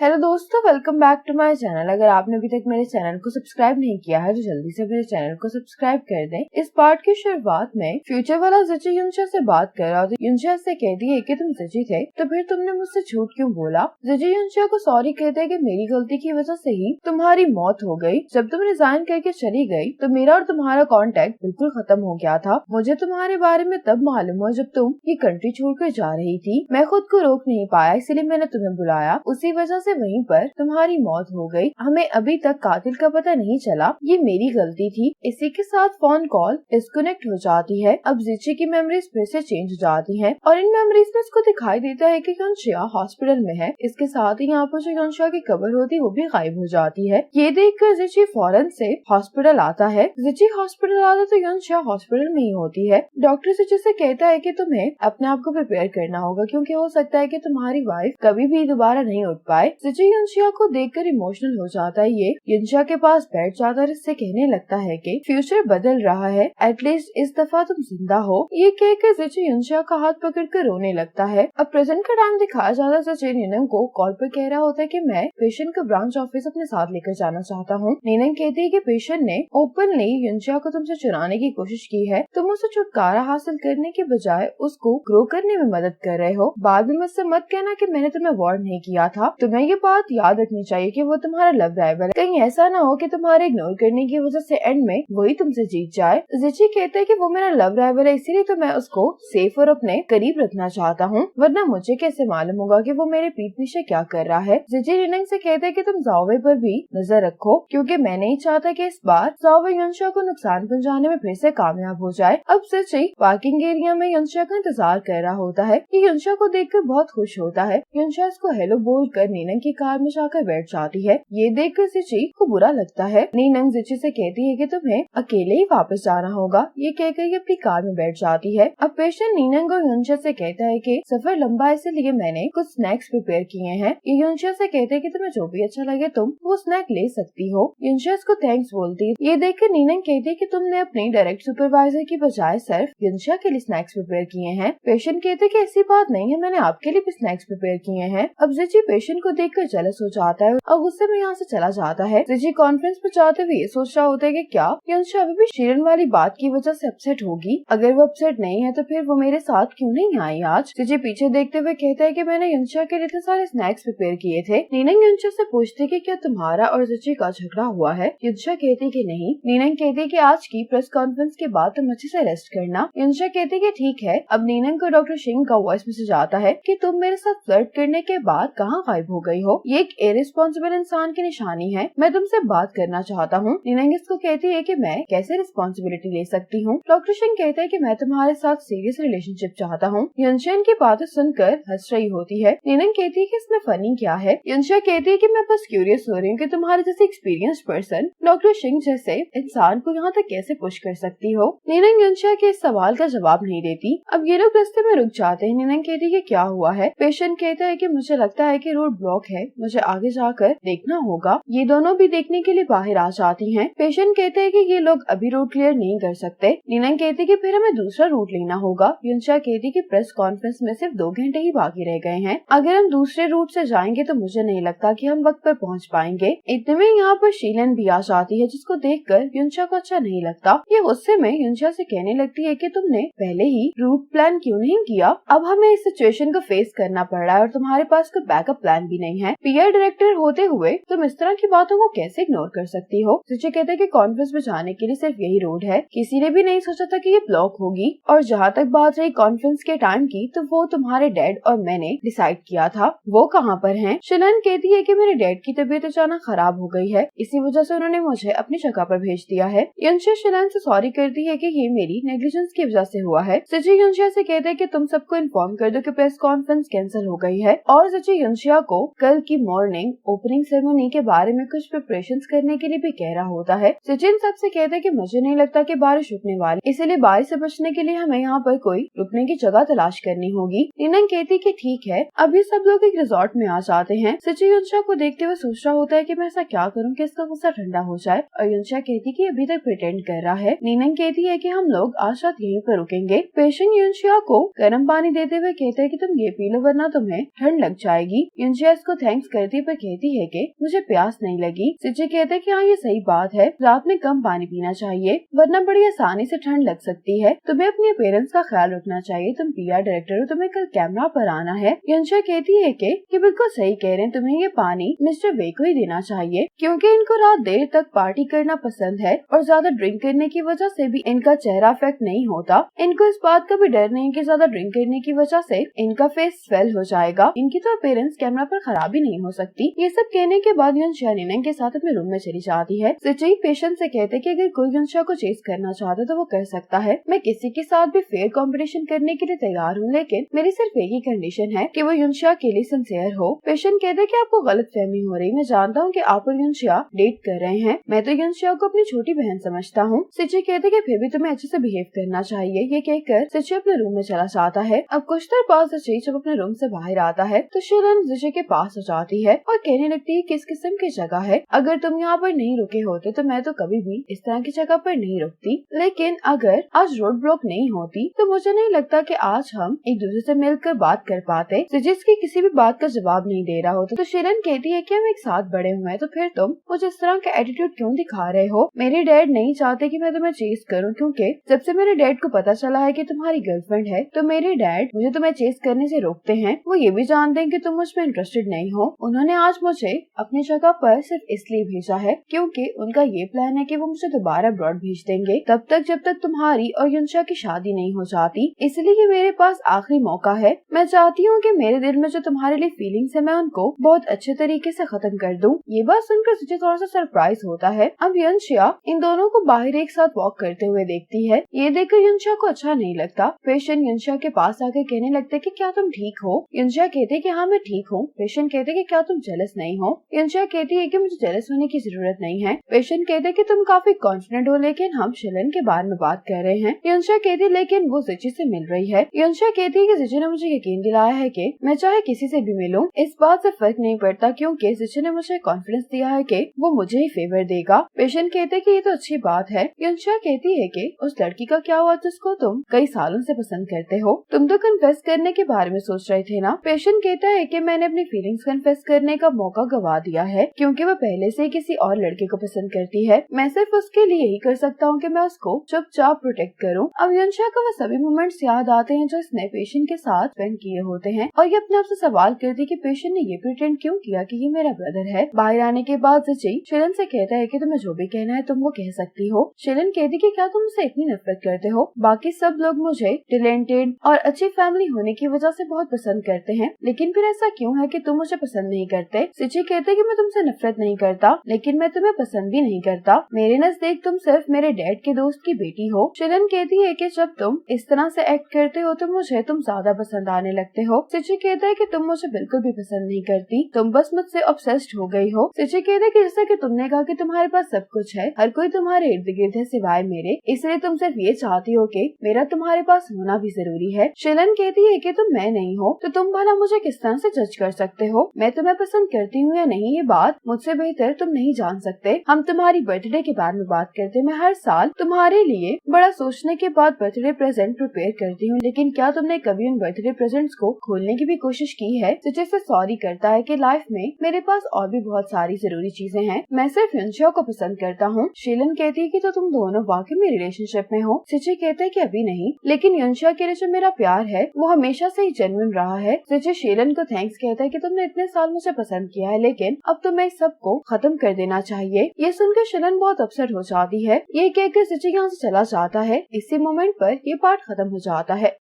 Hello दोस्तों, welcome back to my channel. अगर आपने अभी तक मेरे चैनल को सब्सक्राइब नहीं किया है तो जल्दी से मेरे चैनल को सब्सक्राइब कर दें। इस पार्ट की शुरुआत में फ्यूचर वाला ज़िची युनशा से बात कर रहा था। युनशा से कहती है कि तुम ज़िची थे तो फिर तुमने मुझसे झूठ क्यों बोला। ज़िची युनशा को सॉरी कहते हैं कि मेरी गलती की वजह से ही तुम्हारी मौत हो गई। जब तुम रिजाइन करके चली गई तो मेरा और तुम्हारा कॉन्टेक्ट बिल्कुल खत्म हो गया था। मुझे तुम्हारे बारे में तब मालूम हुआ जब तुम ये कंट्री छोड़कर जा रही थी। मैं खुद को रोक नहीं पाया, इसीलिए मैंने तुम्हें बुलाया। उसी वजह से वहीं पर तुम्हारी मौत हो गई। हमें अभी तक कातिल का पता नहीं चला, ये मेरी गलती थी। इसी के साथ फोन कॉल डिस्कनेक्ट हो जाती है। अब ज़िची की मेमोरीज फिर से चेंज हो जाती हैं और इन मेमोरीज में इसको दिखाई देता है कि युनशा हॉस्पिटल में है। इसके साथ ही यहाँ पर जो युनशा की कब्र होती है वो भी गायब हो जाती है। ये देखकर ज़िची फौरन से हॉस्पिटल आता है। ज़िची हॉस्पिटल आता तो युनशा हॉस्पिटल में ही होती है। डॉक्टर ज़िची से कहता है कि तुम्हें अपने आप को प्रिपेयर करना होगा क्योंकि हो सकता है कि तुम्हारी वाइफ कभी भी दोबारा नहीं उठ पाए। ज़िची युनशा को देखकर इमोशनल हो जाता है। ये युनशा के पास बैठ जाता है, इससे कहने लगता है कि फ्यूचर बदल रहा है, एटलीस्ट इस दफा तुम जिंदा हो। ये कहकर ज़िची युनशा का हाथ पकड़कर रोने लगता है। अब प्रेजेंट का टाइम दिखाया जाता है। ज़िची नीनंग को कॉल पर कह रहा होता है कि मैं पेशेंट का ब्रांच ऑफिस अपने साथ लेकर जाना चाहता हूँ। नीनंग कहती है कि पेशेंट ने ओपनली युनशा को तुमसे चुराने की कोशिश की है। तुम उसे छुटकारा हासिल करने के बजाय उसको ग्रो करने में मदद कर रहे हो। बाद में मुझसे मत कहना कि मैंने तुम्हें वार्न नहीं किया था। तुम्हें ये बात याद रखनी चाहिए कि वो तुम्हारा लव राइवल है। कहीं ऐसा ना हो कि तुम्हारे इग्नोर करने की वजह से एंड में वही तुमसे जीत जाए। ज़िची कहते हैं कि वो मेरा लव राइवल है, इसीलिए तो मैं उसको सेफ और अपने करीब रखना चाहता हूँ, वरना मुझे कैसे मालूम होगा कि वो मेरे पीठ पीछे क्या कर रहा है। ज़िची नीनंग से कहते हैं कि तुम ज़ाओवे पर भी नजर रखो क्योंकि मैं नहीं चाहता कि इस बार ज़ाओवे युनशा को नुकसान पहुँचाने में फिर से कामयाब हो जाए। अब ज़िची पार्किंग एरिया में युनशा का इंतजार कर रहा होता है। ये युनशा को देखकर बहुत खुश होता है। युनशा इसको हेलो बोलकर नीनंग की कार में जाकर बैठ जाती है। ये देखकर ज़िची को बुरा लगता है। नीनंग ज़िची से कहती है कि तुम्हें अकेले ही वापस जाना होगा। ये कहकर ये अपनी कार में बैठ जाती है। अब पेशेंट नीनंग और युनशा से कहता है कि सफर लंबा है इसलिए मैंने कुछ स्नैक्स प्रिपेयर किए हैं। ये युनशा से कहते हैं कि तुम्हें जो भी अच्छा लगे तुम वो स्नैक ले सकती हो। युनशा इसको थैंक्स बोलती है। ये देखकर नीनंग कहती है कि तुमने अपनी डायरेक्ट सुपरवाइजर की बजाय सिर्फ युनशा के लिए स्नैक्स प्रिपेयर किए हैं। पेशेंट कहते हैं कि ऐसी बात नहीं है, मैंने आपके लिए भी स्नैक्स प्रिपेयर किए हैं। अब ज़िची पेशेंट को देखकर जेलस हो जाता है और गुस्से में यहाँ से चला जाता है। ज़िची कॉन्फ्रेंस में जाते हुए ये सोच रहा होता है कि क्या युनशा अभी भी शीरन वाली बात की वजह से अपसेट होगी। अगर वो अपसेट नहीं है तो फिर वो मेरे साथ क्यों नहीं आई आज। ज़िची पीछे देखते हुए कहता है कि मैंने युनशा के लिए इतने सारे स्नैक्स प्रिपेयर किए थे। नीनंग युनशा से पूछती है कि क्या तुम्हारा और ज़िची का झगड़ा हुआ है। युनशा कहती कि नहीं। नीनंग कहती कि आज की प्रेस कॉन्फ्रेंस के बाद तुम अच्छे से रेस्ट करना। युनशा कहती कि ठीक है। अब नीनंग को डॉक्टर सिंह का वॉइस मैसेज आता है कि तुम मेरे साथ फ्लर्ट करने के बाद कहाँ गायब हो गई हो। ये एक इररिस्पॉन्सिबल इंसान की निशानी है, मैं तुमसे बात करना चाहता हूँ। नीनंग इसको कहती है कि मैं कैसे रिस्पॉन्सिबिलिटी ले सकती हूँ। डॉक्टर सिंह कहता है कि मैं तुम्हारे साथ सीरियस रिलेशनशिप चाहता हूँ। युनशा की बातें सुनकर हंस रही होती है। नीनंग कहती है कि इसमें फनी क्या है। युनशा कहती है कि मैं बस क्यूरियस हो रही हूँ कि तुम्हारे जैसे एक्सपीरियंस पर्सन डॉक्टर सिंह जैसे इंसान को यहाँ तक कैसे पुश कर सकती हो। नीनंग युनशा के इस सवाल का जवाब नहीं देती। अब ये लोग रास्ते में रुक जाते हैं। नीनंग कहती है कि क्या हुआ है। पेशेंट कहता है कि मुझे लगता है कि रोड ब्लॉक है, मुझे आगे जाकर देखना होगा। ये दोनों भी देखने के लिए बाहर आ जाती हैं। पेशेंट कहते हैं कि ये लोग अभी रोड क्लियर नहीं कर सकते। नीनंग कहती है कि फिर हमें दूसरा रूट लेना होगा। युनशा कहती है कि प्रेस कॉन्फ्रेंस में सिर्फ 2 घंटे ही बाकी रह गए हैं, अगर हम दूसरे रूट से जाएंगे तो मुझे नहीं लगता कि हम वक्त पर पहुंच पाएंगे। इतने में यहाँ पर शीलन भी आ जाती है जिसको देखकर युनशा को अच्छा नहीं लगता। ये गुस्से में युनशा से कहने लगती है कि तुमने पहले ही रूट प्लान क्यों नहीं किया। अब हमें इस सिचुएशन को फेस करना पड़ रहा है और तुम्हारे पास कोई बैकअप प्लान भी नहीं है। पीआर डायरेक्टर होते हुए तुम इस तरह की बातों को कैसे इग्नोर कर सकती हो। ज़िची कहते हैं कि कॉन्फ्रेंस में जाने के लिए सिर्फ यही रोड है, किसी ने भी नहीं सोचा था कि ये ब्लॉक होगी। और जहाँ तक बात रही कॉन्फ्रेंस के टाइम की तो वो तुम्हारे डैड और मैंने डिसाइड किया था। वो कहाँ पर हैं? शिलन कहती है कि मेरे डैड की तबीयत अचानक खराब हो गई है, इसी वजह से उन्होंने मुझे अपनी जगह पर भेज दिया है। युनशा शिलन से सॉरी करती है कि ये मेरी नेग्लिजेंस की वजह से हुआ है। ज़िची युनशा से कहते हैं कि तुम सबको इन्फॉर्म कर दो कि प्रेस कॉन्फ्रेंस कैंसिल हो गई है। और ज़िची युनशा को कल की मॉर्निंग ओपनिंग सेरेमनी के बारे में कुछ प्रिपरेशंस करने के लिए भी कह रहा होता है। ज़िची सबसे कहते हैं कि मुझे नहीं लगता कि बारिश रुकने वाली, इसलिए बारिश से बचने के लिए हमें यहाँ पर कोई रुकने की जगह तलाश करनी होगी। नीनंग कहती कि ठीक है। अभी सब लोग एक रिजॉर्ट में आ जाते हैं। ज़िची युनशा को देखते हुए सोच रहा होता है कि मैं ऐसा क्या करूँ कि इसका गुस्सा ठंडा हो जाए। और युनशा कहती कि अभी तक प्रिटेंड कर रहा है। नीनंग कहती है कि हम लोग आज रात यहीं पर रुकेंगे। पेशेंट युनशा को गर्म पानी देते हुए कहते हैं कि तुम ये पी लो वरना तुम्हें ठंड लग जाएगी। युनशा इसको उसको थैंक्स करती पर कहती है कि मुझे प्यास नहीं लगी। सिची कहते हैं कि हाँ ये सही बात है, रात में कम पानी पीना चाहिए वरना बड़ी आसानी से ठंड लग सकती है। तुम्हें अपने पेरेंट्स का ख्याल रखना चाहिए, तुम पीआर डायरेक्टर हो, तुम्हें कल कैमरा पर आना है। यंशा कहती है कि बिल्कुल सही कह रहे हैं, तुम्हें ये पानी मिस्टर वे को ही देना चाहिए क्योंकि इनको रात देर तक पार्टी करना पसंद है और ज्यादा ड्रिंक करने की वजह से भी इनका चेहरा इफेक्ट नहीं होता। इनको इस बात का भी डर नहीं कि ज्यादा ड्रिंक करने की वजह से इनका फेस स्वेल हो जाएगा। इनकी तो अपीयरेंस कैमरा पर खराब ही नहीं हो सकती। ये सब कहने के बाद यंशा नीना के साथ अपने रूम में चली जाती है। सिची पेशेंट से कहते कि अगर कोई यंशा को चेस करना चाहता तो वो कर सकता है, मैं किसी के साथ भी फेयर कंपटीशन करने के लिए तैयार हूँ, लेकिन मेरी सिर्फ एक ही कंडीशन है कि वो यंशा के लिए सिंसियर हो। पेशेंट कहते कि आपको गलतफहमी हो रही, मैं जानता हूँ कि आप और यंशा डेट कर रहे हैं, मैं तो यंशा को अपनी छोटी बहन समझता हूँ। सिची कहते कि फिर भी तुम्हें अच्छे से बिहेव करना चाहिए। ये कहकर सिची अपने रूम में चला जाता है। अब कुछ देर बाद सिची जब अपने रूम से बाहर आता है तो शिलन सिची के पास आ जाती है और कहने लगती है किस किस्म की जगह है, अगर तुम यहाँ पर नहीं रुके होते तो मैं तो कभी भी इस तरह की जगह पर नहीं रुकती, लेकिन अगर आज रोड ब्लॉक नहीं होती तो मुझे नहीं लगता कि आज हम एक दूसरे से मिलकर बात कर पाते। सिजिस की किसी भी बात का जवाब नहीं दे रहा होता तो शिलन कहती है कि हम एक साथ बड़े हुए हैं, तो फिर तुम मुझे इस तरह का एटीट्यूड क्यों दिखा रहे हो। मेरे डैड नहीं चाहते कि मैं तुम्हें चेस करूं क्योंकि जब से मेरे डैड को पता चला है कि तुम्हारी गर्लफ्रेंड है तो मेरे डैड मुझे तुम्हें चेस करने से रोकते हैं। वो ये भी जानते हैं कि तुम मुझ में इंटरेस्टेड नहीं हो। उन्होंने आज मुझे अपनी जगह पर सिर्फ इसलिए भेजा है क्योंकि उनका ये प्लान है कि वो मुझे दोबारा अब्रॉड भेज देंगे तब तक जब तक तुम्हारी और युनशा की शादी नहीं हो जाती। इसलिए ये मेरे पास आखिरी मौका है। मैं चाहती हूँ कि मेरे दिल में जो तुम्हारे लिए फीलिंग्स है मैं उनको बहुत अच्छे तरीके से खत्म कर दूं। ये बात सुनकर मुझे थोड़ा सा सरप्राइज होता है। अब युनशा इन दोनों को बाहर एक साथ वॉक करते हुए देखती है। ये देखकर युनशा को अच्छा नहीं लगता। पेशेंट युनशा के पास आकर कहने लगते कि क्या तुम ठीक हो। युनशा कहते कि हाँ मैं ठीक हूँ। पेशेंट कहते कि क्या तुम जेलस नहीं हो। युनशा कहती है कि मुझे जेलस होने की जरूरत नहीं है। पेशेंट कहते कि तुम काफी कॉन्फिडेंट हो लेकिन हम शिलन के बारे में बात कर रहे हैं। युनशा कहती लेकिन वो सिची से मिल रही है। युनशा कहती है कि सिची ने मुझे यकीन दिलाया है कि मैं चाहे किसी से भी मिलूं इस बात से फर्क नहीं पड़ता क्योंकि सिची ने मुझे कॉन्फिडेंस दिया है कि वो मुझे ही फेवर देगा। पेशेंट कहते कि ये तो अच्छी बात है। युनशा कहती है कि उस लड़की का क्या हुआ जिसको तुम कई सालों से पसंद करते हो। तुम तो कन्फेस करने के बारे में सोच रहे थे ना। पेशेंट कहता है कि मैंने अपनी फीलिंग्स कन्फेस करने का मौका गवा दिया है क्योंकि वो पहले से किसी और लड़के को पसंद करती है। मैं सिर्फ उसके लिए यही कर सकता हूँ कि मैं उसको चुपचाप प्रोटेक्ट करूँ। अब युनशा को वो सभी मोमेंट्स याद आते हैं जो इसने पेशेंट के साथ स्पेंड किए होते हैं और ये अपने आप से सवाल करती है कि पेशेंट ने ये प्रिटेंड क्यों किया कि ये मेरा ब्रदर है। बाहर आने के बाद सिची शिलन से कहता है कि तुम्हें जो भी कहना है तुम वो कह सकती हो। शिलन कहती कि क्या तुम मुझसे इतनी नफरत करते हो। बाकी सब लोग मुझे टैलेंटेड और अच्छी फैमिली होने की वजह से बहुत पसंद करते हैं लेकिन फिर ऐसा क्यों है कि तुम मुझे पसंद नहीं करते। सिची कहते कि मैं तुमसे नफरत नहीं करता लेकिन मैं तुम्हें पसंद भी नहीं करता। मेरे नजदीक तुम सिर्फ मेरे डैड के दोस्त की बेटी हो। शिलन कहती है कि जब तुम इस तरह से एक्ट करते हो तो मुझे तुम ज्यादा पसंद आने लगते हो। सिची कहता है कि तुम मुझे बिल्कुल भी पसंद नहीं करती, तुम बस मुझसे ऑब्सेस्ड हो गई हो। सिची कहता है कि जैसा कि तुमने कहा कि तुम्हारे पास सब कुछ है, हर कोई तुम्हारे इर्द गिर्द है सिवाय मेरे, इसलिए तुम सिर्फ ये चाहती हो कि मेरा तुम्हारे पास होना भी जरूरी है। शिलन कहती है कि तुम मैं नहीं हो तो तुम भला मुझे किस तरह से जज कर सकते हो। मैं तुम्हें पसंद करती हूँ या नहीं ये बात मुझसे बेहतर तुम नहीं जान सकते। हम तुम्हारी बर्थडे के बारे में बात करते हैं। मैं हर साल तुम्हारे लिए बड़ा सोचने के बाद बर्थडे प्रेजेंट प्रिपेयर करती हूँ लेकिन क्या तुमने कभी उन बर्थडे प्रेजेंट्स को खोलने की भी कोशिश की है। सिची से सॉरी करता है कि लाइफ में मेरे पास और भी बहुत सारी जरूरी चीजें हैं, मैं सिर्फ युनशा को पसंद करता हूँ। शिलन कहती है कि तो तुम दोनों वाकई में रिलेशनशिप में हो। सिची कहता है कि अभी नहीं लेकिन युनशा के लिए जो मेरा प्यार है वो हमेशा से ही जेन्युइन रहा है। सिची शिलन को थैंक्स कहता है कि तुमने इतने साल मुझे पसंद किया है लेकिन अब तुम्हें इस सब को खत्म कर देना चाहिए। ये सुनकर शिलन बहुत अपसेट हो जाती है। ये कहकर सिची यहाँ से चला जाता है। इसी मोमेंट पर ये पार्ट खत्म हो जाता है।